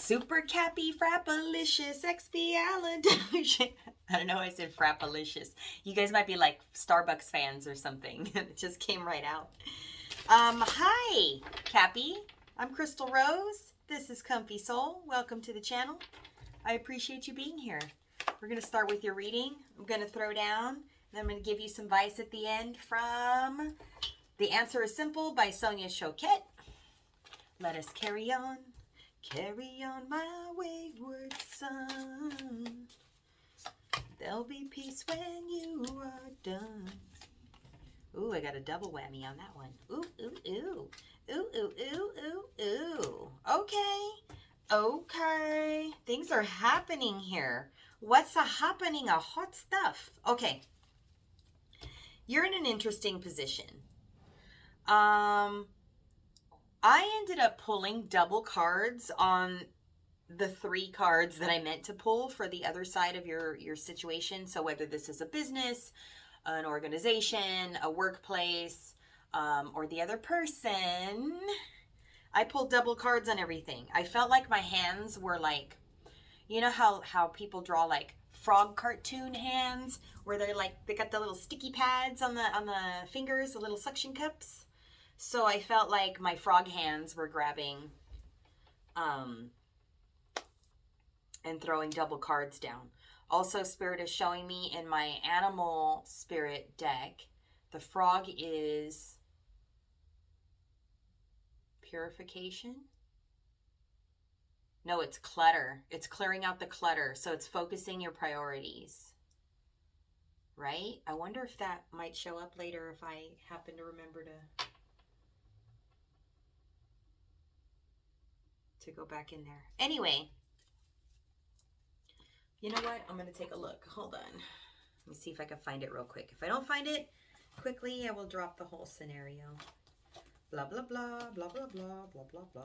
Super Cappy Frappalicious Expialidocious. I don't know why I said Frappalicious. You guys might be like Starbucks fans or something. It just came right out. Hi, Cappy. I'm Crystal Rose. This is Comfy Soul. Welcome to the channel. I appreciate you being here. We're going to start with your reading. I'm going to throw down, and then I'm going to give you some advice at the end from The Answer is Simple by Sonia Choquette. Let us carry on my wayward son. There'll be peace when you are done. Ooh, I got a double whammy on that one. Ooh, ooh, ooh. Ooh, ooh, ooh, ooh, ooh. Okay. Things are happening here. What's happening? A hot stuff. Okay. You're in an interesting position. I ended up pulling double cards on the 3 cards that I meant to pull for the other side of your situation. So whether this is a business, an organization, a workplace, or the other person, I pulled double cards on everything. I felt like my hands were like, you know how people draw like frog cartoon hands, where they're like, they got the little sticky pads on the fingers, the little suction cups. So I felt like my frog hands were grabbing and throwing double cards down. Also, Spirit is showing me in my animal spirit deck, the frog is purification. No, it's clutter. It's clearing out the clutter. So it's focusing your priorities. Right? I wonder if that might show up later if I happen to remember to go back in there. Anyway, you know what? I'm going to take a look. Hold on. Let me see if I can find it real quick. If I don't find it quickly, I will drop the whole scenario. Blah, blah, blah, blah, blah, blah, blah, blah, blah.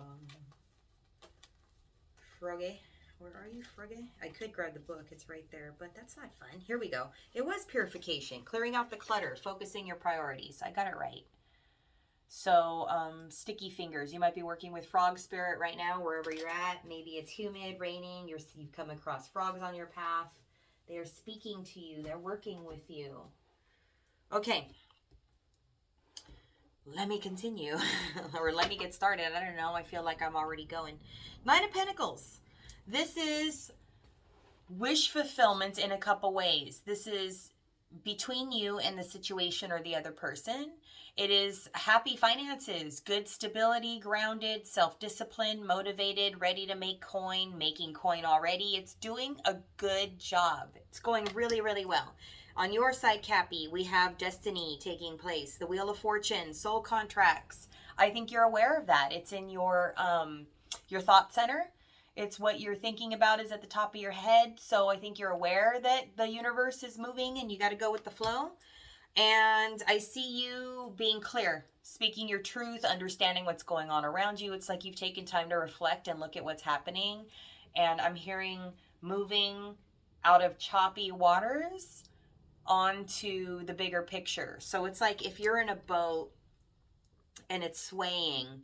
Froggy. Where are you, Froggy? I could grab the book. It's right there, but that's not fun. Here we go. It was purification. Clearing out the clutter. Focusing your priorities. I got it right. So, sticky fingers. You might be working with frog spirit right now, wherever you're at. Maybe it's humid, raining. You've come across frogs on your path. They are speaking to you. They're working with you. Okay. Let me continue. Or let me get started. I don't know. I feel like I'm already going. 9 of Pentacles. This is wish fulfillment in a couple ways. This is between you and the situation or the other person. It is happy finances, good stability, grounded, self-disciplined, motivated, ready to make coin, making coin already. It's doing a good job. It's going really, really well. On your side, Cappy, we have destiny taking place, the Wheel of Fortune, soul contracts. I think you're aware of that. It's in your thought center. It's what you're thinking about is at the top of your head. So I think you're aware that the universe is moving and you got to go with the flow. And I see you being clear, speaking your truth, understanding what's going on around you. It's like you've taken time to reflect and look at what's happening. And I'm hearing moving out of choppy waters onto the bigger picture. So it's like if you're in a boat and it's swaying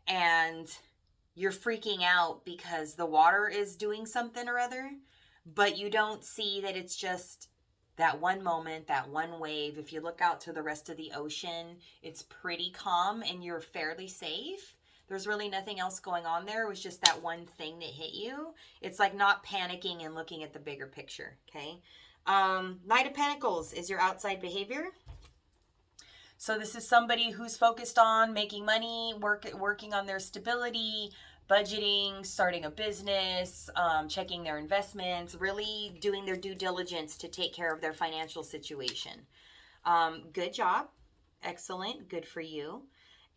and you're freaking out because the water is doing something or other, but you don't see that it's just that one moment, that one wave. If you look out to the rest of the ocean, it's pretty calm and you're fairly safe. There's really nothing else going on there. It was just that one thing that hit you. It's like not panicking and looking at the bigger picture, okay? Knight of Pentacles is your outside behavior. So this is somebody who's focused on making money, working on their stability, budgeting, starting a business, checking their investments, really doing their due diligence to take care of their financial situation. Good job. Excellent. Good for you.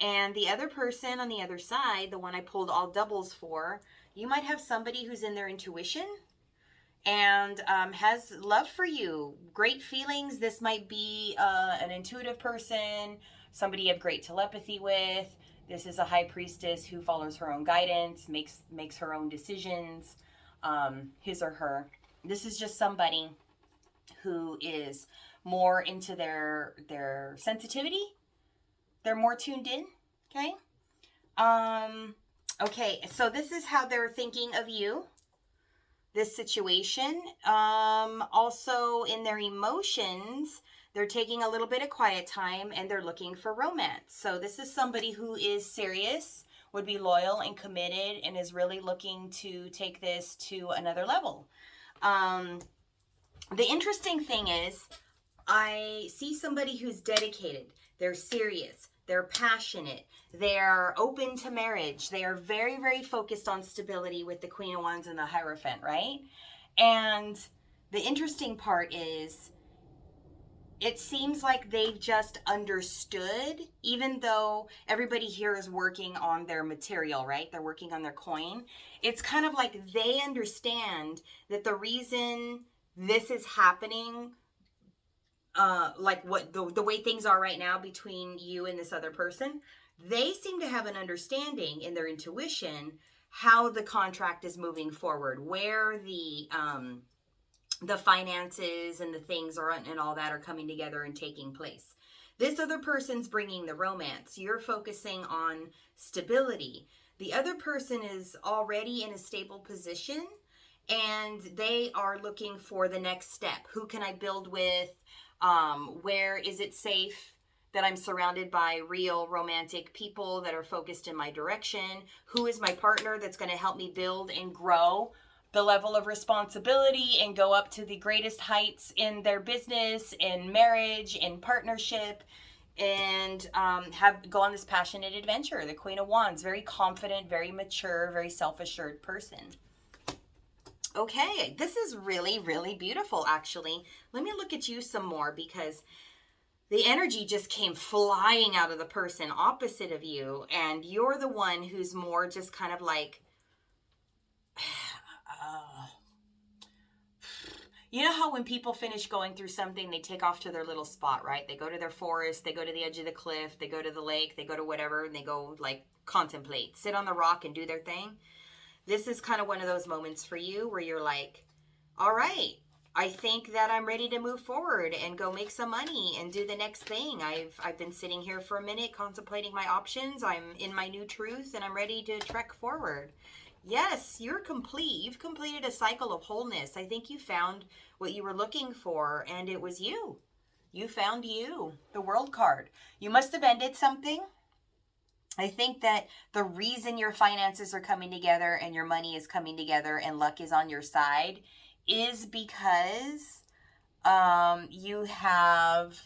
And the other person on the other side, the one I pulled all doubles for, you might have somebody who's in their intuition and has love for you, great feelings. This might be an intuitive person, somebody you have great telepathy with. This is a high priestess who follows her own guidance, makes her own decisions, his or her. This is just somebody who is more into their sensitivity. They're more tuned in, okay? Okay, so this is how they're thinking of you, this situation. Also, in their emotions, they're taking a little bit of quiet time and they're looking for romance. So this is somebody who is serious, would be loyal and committed, and is really looking to take this to another level. The interesting thing is, I see somebody who's dedicated. They're serious. They're passionate. They're open to marriage. They are very, very focused on stability with the Queen of Wands and the Hierophant, right? And the interesting part is, it seems like they've just understood, even though everybody here is working on their material, right? They're working on their coin. It's kind of like they understand that the reason this is happening, like what the way things are right now between you and this other person, they seem to have an understanding in their intuition how the contract is moving forward, where the finances and the things are and all that are coming together and taking place. This other person's bringing the romance. You're focusing on stability. The other person is already in a stable position and they are looking for the next step. Who can I build with? Where is it safe that I'm surrounded by real romantic people that are focused in my direction? Who is my partner that's going to help me build and grow the level of responsibility and go up to the greatest heights in their business, in marriage, in partnership, and go on this passionate adventure? The Queen of Wands, very confident, very mature, very self-assured person. Okay, this is really, really beautiful, actually. Let me look at you some more, because the energy just came flying out of the person opposite of you, and you're the one who's more just kind of like, you know how when people finish going through something, they take off to their little spot, right? They go to their forest, they go to the edge of the cliff, they go to the lake, they go to whatever, and they go like contemplate, sit on the rock and do their thing. This is kind of one of those moments for you where you're like, all right, I think that I'm ready to move forward and go make some money and do the next thing. I've been sitting here for a minute contemplating my options. I'm in my new truth and I'm ready to trek forward. Yes, you're complete. You've completed a cycle of wholeness. I think you found what you were looking for, and it was you. You found you, the World card. You must have ended something. I think that the reason your finances are coming together and your money is coming together and luck is on your side is because you have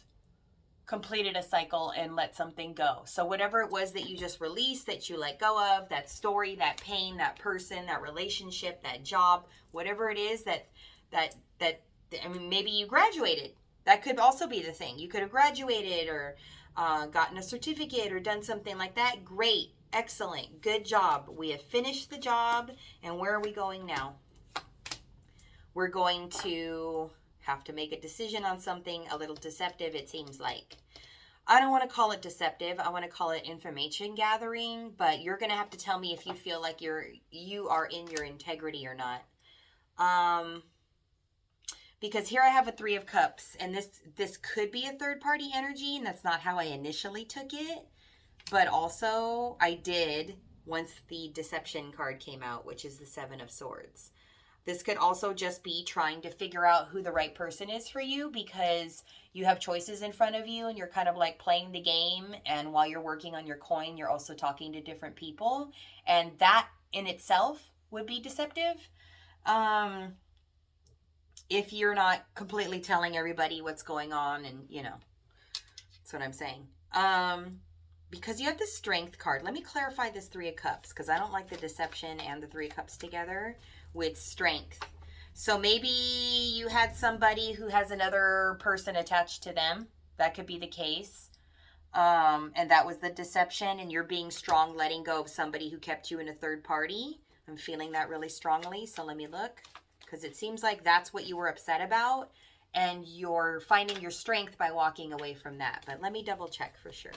completed a cycle and let something go. So whatever it was that you just released, that you let go of, that story, that pain, that person, that relationship, that job, whatever it is that I mean, maybe you graduated. That could also be the thing. You could have graduated or gotten a certificate or done something like that. Great. Excellent. Good job. We have finished the job. And where are we going now? We're going to have to make a decision on something a little deceptive, it seems like. I don't want to call it deceptive. I want to call it information gathering, but you're going to have to tell me if you feel like you are in your integrity or not. Because here I have a 3 of Cups, and this could be a third party energy, and that's not how I initially took it. But also, I did once the deception card came out, which is the 7 of Swords. This could also just be trying to figure out who the right person is for you, because you have choices in front of you and you're kind of like playing the game. And while you're working on your coin, you're also talking to different people. And that in itself would be deceptive. If you're not completely telling everybody what's going on, and that's what I'm saying. Because you have the Strength card. Let me clarify this 3 of Cups, because I don't like the deception and the 3 of Cups together with strength. So maybe you had somebody who has another person attached to them. That could be the case. And that was the deception, and you're being strong, letting go of somebody who kept you in a third party. I'm feeling that really strongly. So let me look, because it seems like that's what you were upset about, and you're finding your strength by walking away from that. But let me double check for sure.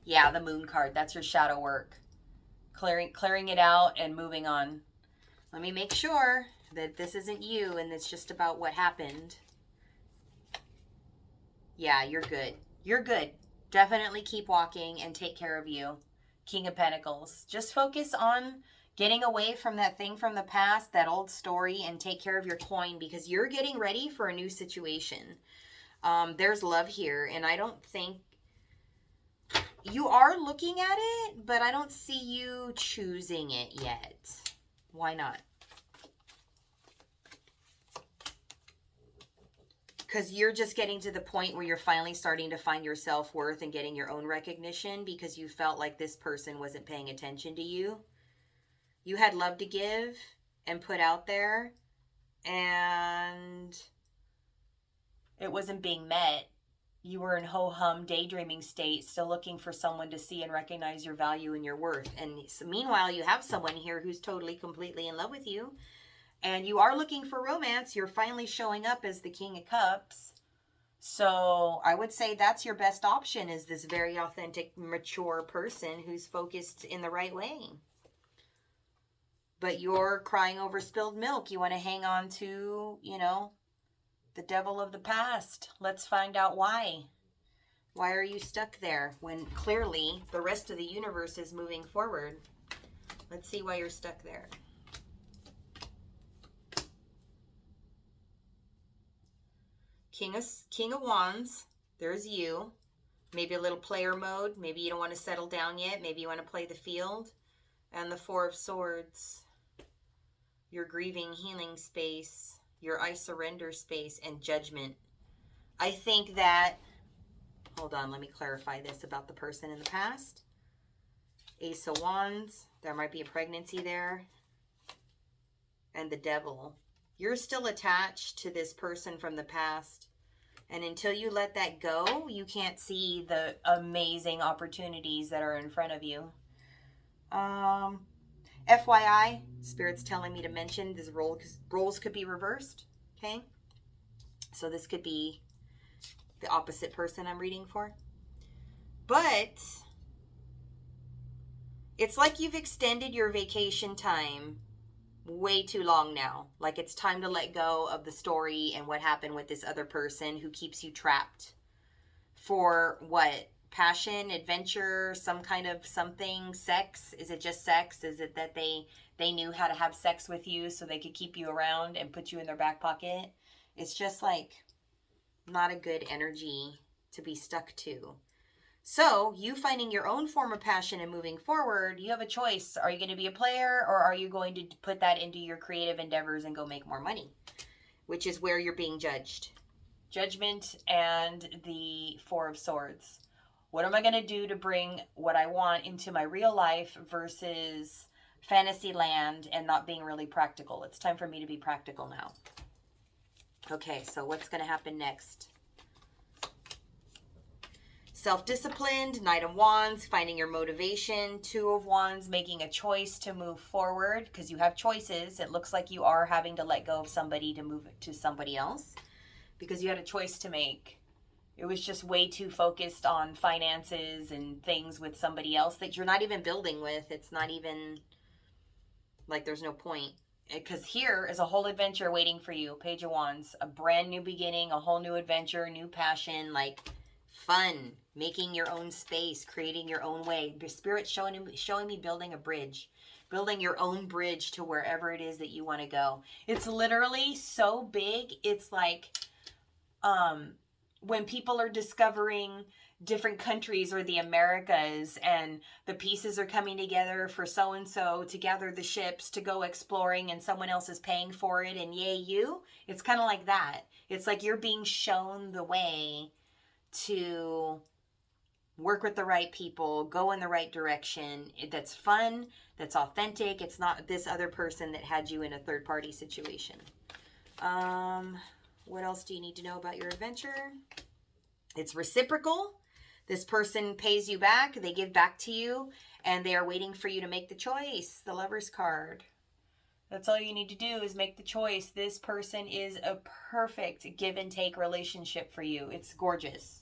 Yeah, the Moon card. That's your shadow work. Clearing it out and moving on. Let me make sure that this isn't you and it's just about what happened. Yeah, you're good. You're good. Definitely keep walking and take care of you. King of Pentacles. Just focus on getting away from that thing from the past, that old story, and take care of your coin, because you're getting ready for a new situation. There's love here, and I don't think you are looking at it, but I don't see you choosing it yet. Why not? Because you're just getting to the point where you're finally starting to find your self-worth and getting your own recognition, because you felt like this person wasn't paying attention to you. You had love to give and put out there, and it wasn't being met. You were in ho-hum daydreaming state, still looking for someone to see and recognize your value and your worth. And meanwhile, you have someone here who's totally, completely in love with you. And you are looking for romance. You're finally showing up as the King of Cups. So I would say that's your best option, is this very authentic, mature person who's focused in the right way. But you're crying over spilled milk. You want to hang on to, you know, the devil of the past. Let's find out why. Why are you stuck there when clearly the rest of the universe is moving forward? Let's see why you're stuck there. King of Wands, there's you. Maybe a little player mode. Maybe you don't want to settle down yet. Maybe you want to play the field. And the Four of Swords. Your grieving, healing space. Your I surrender space and judgment. I think that, hold on, let me clarify this about the person in the past. Ace of Wands. There might be a pregnancy there. And the Devil. You're still attached to this person from the past. And until you let that go, you can't see the amazing opportunities that are in front of you. FYI, Spirit's telling me to mention this roles could be reversed. Okay? So this could be the opposite person I'm reading for. But it's like you've extended your vacation time way too long now. Like it's time to let go of the story and what happened with this other person who keeps you trapped for what? Passion, adventure, some kind of something, sex? Is it just sex? Is it that they knew how to have sex with you so they could keep you around and put you in their back pocket? It's just like not a good energy to be stuck to. So, you finding your own form of passion and moving forward, you have a choice. Are you going to be a player, or are you going to put that into your creative endeavors and go make more money? Which is where you're being judged. Judgment and the Four of Swords. What am I going to do to bring what I want into my real life versus fantasy land and not being really practical? It's time for me to be practical now. Okay, so what's going to happen next? Self-disciplined, Knight of Wands, finding your motivation, Two of Wands, making a choice to move forward because you have choices. It looks like you are having to let go of somebody to move to somebody else because you had a choice to make. It was just way too focused on finances and things with somebody else that you're not even building with. It's not even like there's no point. Because here is a whole adventure waiting for you. Page of Wands, a brand new beginning, a whole new adventure, new passion, like fun, making your own space, creating your own way. The Spirit's showing me building a bridge, building your own bridge to wherever it is that you want to go. It's literally so big. It's like when people are discovering different countries or the Americas and the pieces are coming together for so-and-so to gather the ships to go exploring and someone else is paying for it and yay you. It's kind of like that. It's like you're being shown the way to work with the right people, go in the right direction. That's fun, that's authentic. It's not this other person that had you in a third-party situation. What else do you need to know about your adventure? It's reciprocal. This person pays you back, they give back to you, and they are waiting for you to make the choice. The Lover's card. That's all you need to do is make the choice. This person is a perfect give and take relationship for you. It's gorgeous.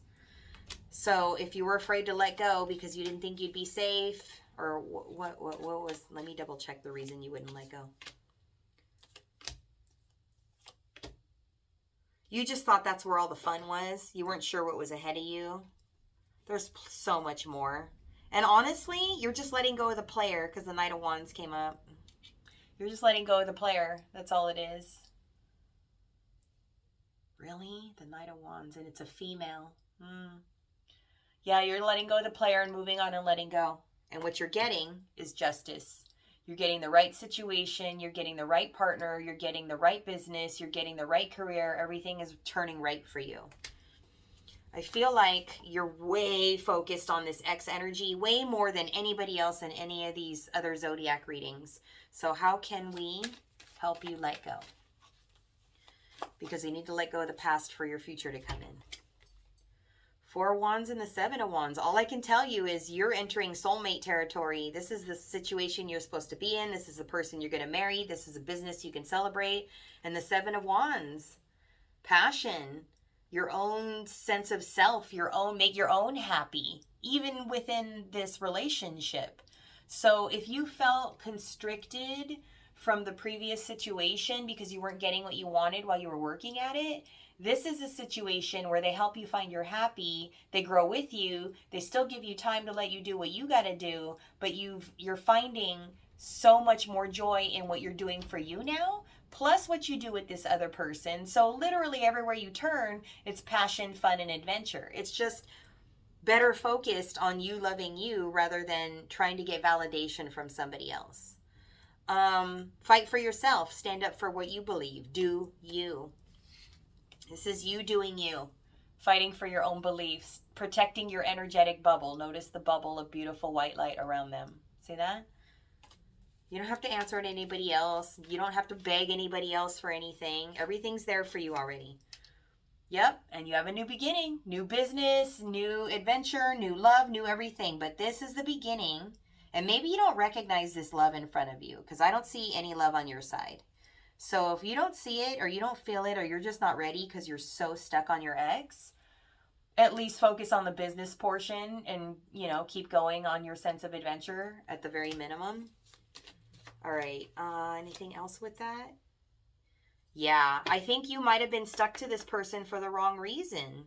So if you were afraid to let go because you didn't think you'd be safe, or what was, let me double check the reason you wouldn't let go. You just thought that's where all the fun was. You weren't sure what was ahead of you. There's so much more. And honestly, you're just letting go of the player because the Knight of Wands came up. You're just letting go of the player. That's all it is. Really? The Knight of Wands, and it's a female. Yeah, you're letting go of the player and moving on and letting go. And what you're getting is justice. You're getting the right situation. You're getting the right partner. You're getting the right business. You're getting the right career. Everything is turning right for you. I feel like you're way focused on this X energy, way more than anybody else in any of these other zodiac readings. So how can we help you let go? Because you need to let go of the past for your future to come in. 4 of Wands and the 7 of Wands. All I can tell you is you're entering soulmate territory. This is the situation you're supposed to be in. This is the person you're going to marry. This is a business you can celebrate. And the 7 of Wands, passion, your own sense of self, make your own happy, even within this relationship. So if you felt constricted from the previous situation because you weren't getting what you wanted while you were working at it, this is a situation where they help you find your happy, they grow with you, they still give you time to let you do what you got to do, but you're finding so much more joy in what you're doing for you now, plus what you do with this other person. So literally everywhere you turn, it's passion, fun, and adventure. It's just better focused on you loving you rather than trying to get validation from somebody else. Fight for yourself. Stand up for what you believe. Do you. This is you doing you. Fighting for your own beliefs. Protecting your energetic bubble. Notice the bubble of beautiful white light around them. See that? You don't have to answer to anybody else. You don't have to beg anybody else for anything. Everything's there for you already. Yep, and you have a new beginning. New business, new adventure, new love, new everything. But this is the beginning. And maybe you don't recognize this love in front of you because I don't see any love on your side. So if you don't see it or you don't feel it or you're just not ready because you're so stuck on your ex, at least focus on the business portion and, keep going on your sense of adventure at the very minimum. All right. Anything else with that? Yeah, I think you might have been stuck to this person for the wrong reason.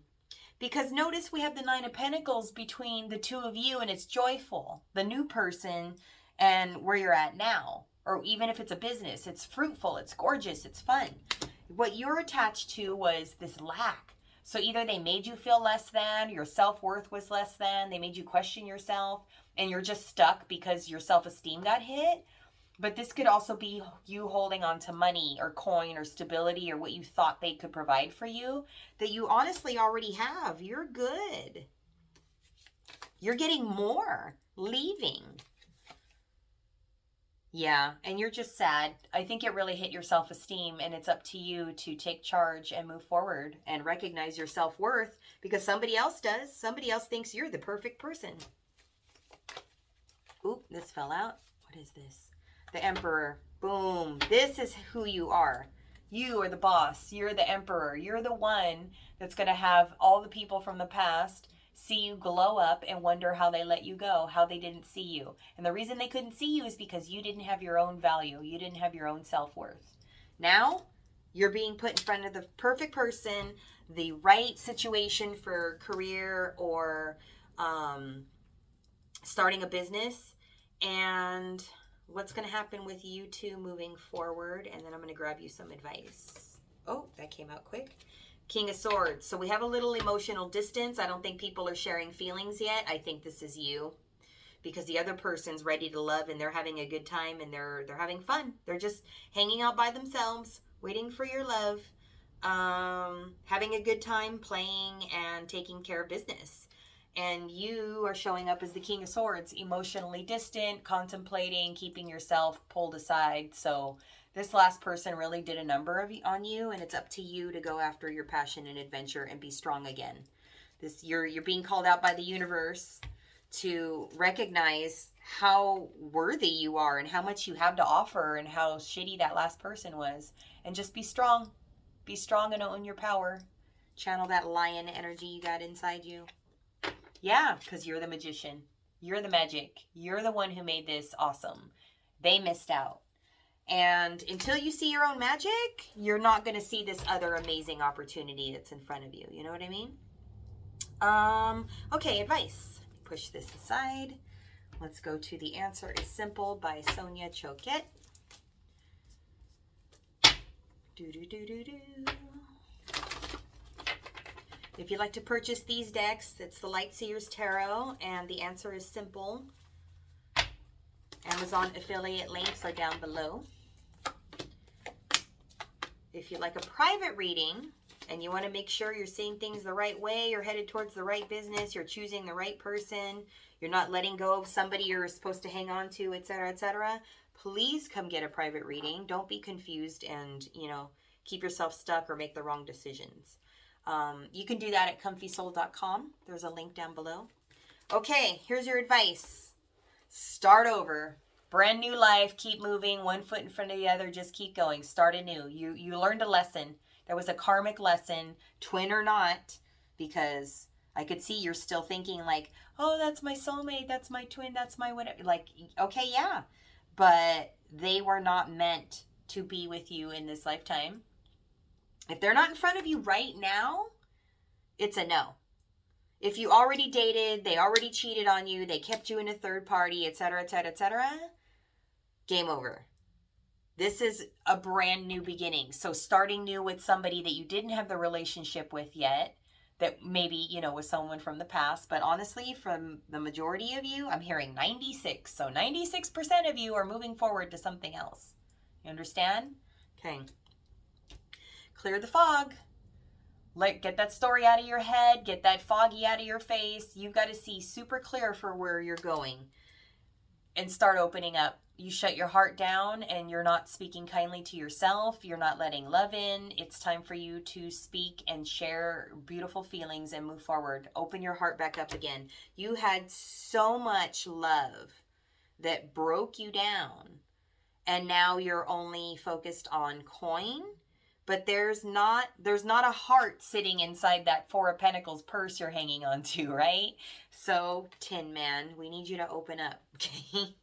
Because notice we have the 9 of Pentacles between the two of you and it's joyful. The new person and where you're at now. Or even if it's a business, it's fruitful, it's gorgeous, it's fun. What you're attached to was this lack. So either they made you feel less than, your self-worth was less than, they made you question yourself, and you're just stuck because your self-esteem got hit. But this could also be you holding on to money or coin or stability or what you thought they could provide for you that you honestly already have. You're good. You're getting more. Leaving. Yeah, and you're just sad. I think it really hit your self-esteem, and it's up to you to take charge and move forward and recognize your self-worth because somebody else does. Somebody else thinks you're the perfect person. Oop, this fell out. What is this? The Emperor. Boom. This is who you are. You are the boss. You're the Emperor. You're the one that's going to have all the people from the past see you glow up and wonder how they let you go, how they didn't see you. And the reason they couldn't see you is because you didn't have your own value. You didn't have your own self-worth. Now, you're being put in front of the perfect person, the right situation for career or starting a business. And what's going to happen with you two moving forward? And then I'm going to grab you some advice. Oh, that came out quick. King of Swords. So we have a little emotional distance. I don't think people are sharing feelings yet. I think this is you. Because the other person's ready to love and they're having a good time and they're having fun. They're just hanging out by themselves, waiting for your love, having a good time playing and taking care of business. And you are showing up as the King of Swords, emotionally distant, contemplating, keeping yourself pulled aside. So this last person really did a number on you, and it's up to you to go after your passion and adventure and be strong again. You're being called out by the universe to recognize how worthy you are and how much you have to offer and how shitty that last person was. And just be strong. Be strong and own your power. Channel that lion energy you got inside you. Yeah, because you're the magician. You're the magic. You're the one who made this awesome. They missed out. And until you see your own magic, you're not going to see this other amazing opportunity that's in front of you. You know what I mean? Okay, advice. Push this aside. Let's go to The Answer is Simple by Sonia Choquette. If you'd like to purchase these decks, it's the Light Seers Tarot and The Answer is Simple. Amazon affiliate links are down below. If you'd like a private reading and you want to make sure you're seeing things the right way, you're headed towards the right business, you're choosing the right person, you're not letting go of somebody you're supposed to hang on to, etc., please come get a private reading. Don't be confused and, keep yourself stuck or make the wrong decisions. You can do that at comfysoul.com. There's a link down below. Okay, here's your advice. Start over. Brand new life. Keep moving. One foot in front of the other. Just keep going. Start anew. You learned a lesson. There was a karmic lesson, twin or not, because I could see you're still thinking like, oh, that's my soulmate. That's my twin. That's my whatever. Like, okay, yeah. But they were not meant to be with you in this lifetime. If they're not in front of you right now, it's a no. If you already dated, they already cheated on you, they kept you in a third party, etc., game over. This is a brand new beginning. So starting new with somebody that you didn't have the relationship with yet, that maybe, was someone from the past. But honestly, from the majority of you, I'm hearing 96. So 96% of you are moving forward to something else. You understand? Okay. Clear the fog. Get that story out of your head. Get that foggy out of your face. You've got to see super clear for where you're going. And start opening up. You shut your heart down and you're not speaking kindly to yourself. You're not letting love in. It's time for you to speak and share beautiful feelings and move forward. Open your heart back up again. You had so much love that broke you down. And now you're only focused on coin. But there's not a heart sitting inside that Four of Pentacles purse you're hanging on to, right? So, Tin Man, we need you to open up, okay?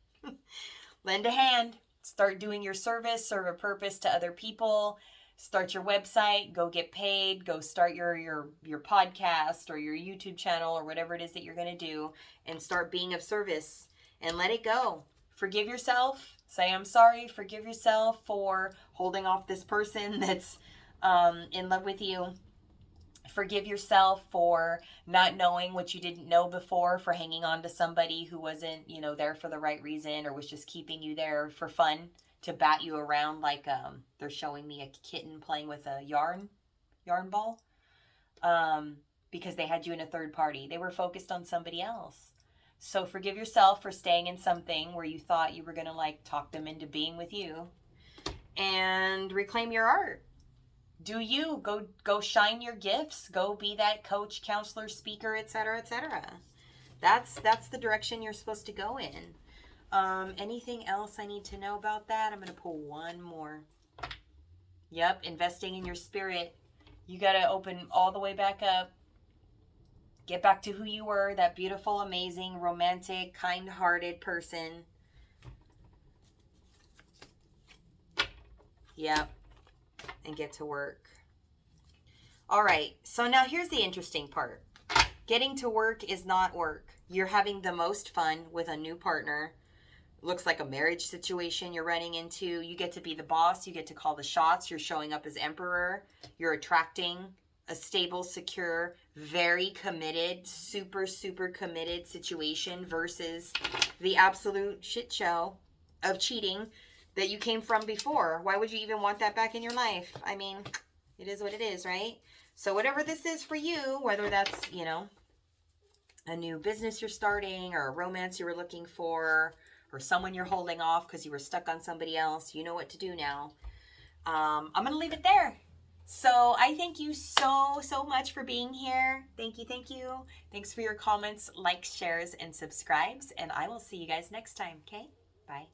Lend a hand. Start doing your service, serve a purpose to other people. Start your website, go get paid, go start your podcast or your YouTube channel or whatever it is that you're going to do, and start being of service and let it go. Forgive yourself. Say, I'm sorry. Forgive yourself for holding off this person that's in love with you. Forgive yourself for not knowing what you didn't know before, for hanging on to somebody who wasn't, there for the right reason or was just keeping you there for fun to bat you around like they're showing me a kitten playing with a yarn ball because they had you in a third party. They were focused on somebody else. So forgive yourself for staying in something where you thought you were going to talk them into being with you, and reclaim your art. Do you go shine your gifts, go be that coach, counselor, speaker, etc., That's the direction you're supposed to go in. Anything else I need to know about that? I'm going to pull one more. Yep. Investing in your spirit. You got to open all the way back up. Get back to who you were, that beautiful, amazing, romantic, kind-hearted person. Yep. And get to work. All right. So now here's the interesting part. Getting to work is not work. You're having the most fun with a new partner. Looks like a marriage situation you're running into. You get to be the boss. You get to call the shots. You're showing up as emperor. You're attracting a stable, secure, very committed, super, super committed situation versus the absolute shit show of cheating that you came from before. Why would you even want that back in your life? I mean, it is what it is, right? So whatever this is for you, whether that's, a new business you're starting or a romance you were looking for or someone you're holding off because you were stuck on somebody else, you know what to do now. I'm going to leave it there. So I thank you so much for being here. Thank you. Thanks for your comments, likes, shares, and subscribes. And I will see you guys next time, okay? Bye.